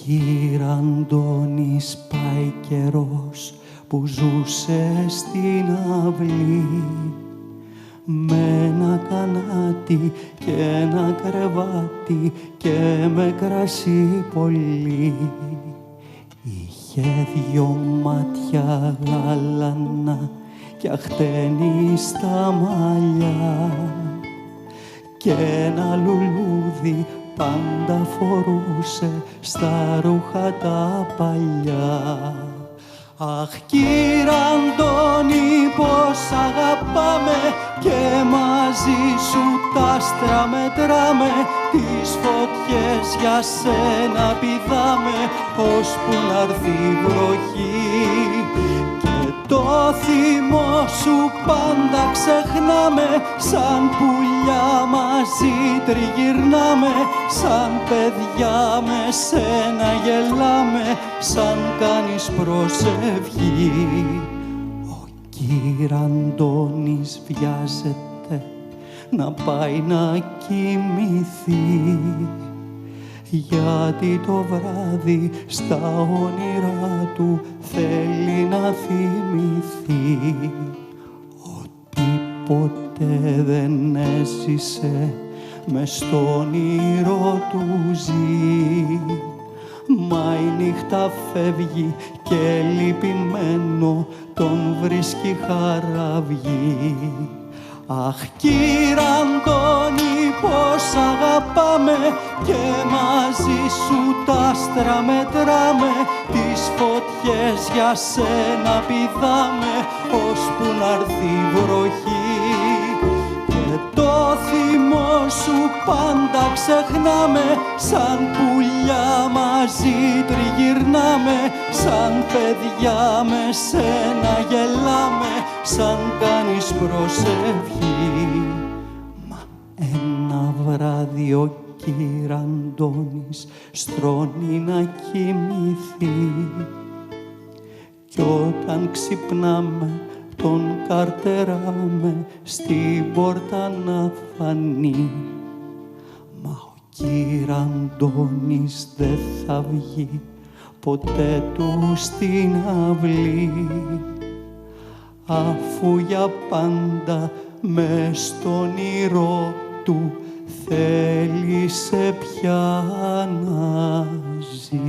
Κυρ' Αντώνης πάει καιρός που ζούσε στην αυλή, με ένα κανάτι και ένα κρεβάτι και με κρασί πολύ. Είχε δυο μάτια γάλανα κι αχτένει στα μαλλιά και ένα λουλούδι πάντα φορούσε στα ρούχα τα παλιά. Αχ, Κυρ' Αντώνη, πως αγαπάμε και μαζί σου τα άστρα μετράμε, τις φωτιές για σένα πηδάμε, ώσπου να'ρθεί η βροχή. Και το θυμό σου πάντα ξεχνάμε, σαν πουλιά μαζί τριγυρνάμε, σαν παιδιά με σένα γελάμε, σαν κάνεις προσευχή. Ο Κυρ' Αντώνης βιάζεται να πάει να κοιμηθεί, γιατί το βράδυ στα όνειρά του θέλει να θυμηθεί ότι ποτέ δεν έζησε μες στο όνειρο του ζει. Μα η νύχτα φεύγει και λυπημένο τον βρίσκει χαραυγή. Αχ, Κυρ' Αντώνη, πως αγαπάμε και μαζί σου τα άστρα μετράμε, τις φωτιές για σένα πηδάμε, ώσπου να'ρθεί η βροχή. Και το θυμό σου πάντα ξεχνάμε, σαν πουλιά μαζί τριγυρνάμε, σαν παιδιά με σένα γελάμε, σαν κάνεις προσευχή. Μα ένα βράδυ ο Κυρ' Αντώνης στρώνει να κοιμηθεί, κι όταν ξυπνάμε τον καρτεράμε στην πόρτα να φανεί. Μα ο Κυρ' Αντώνης δεν θα βγει ποτέ του στην αυλή, αφού για πάντα μες στον όνειρο του θέλησε πια να ζει.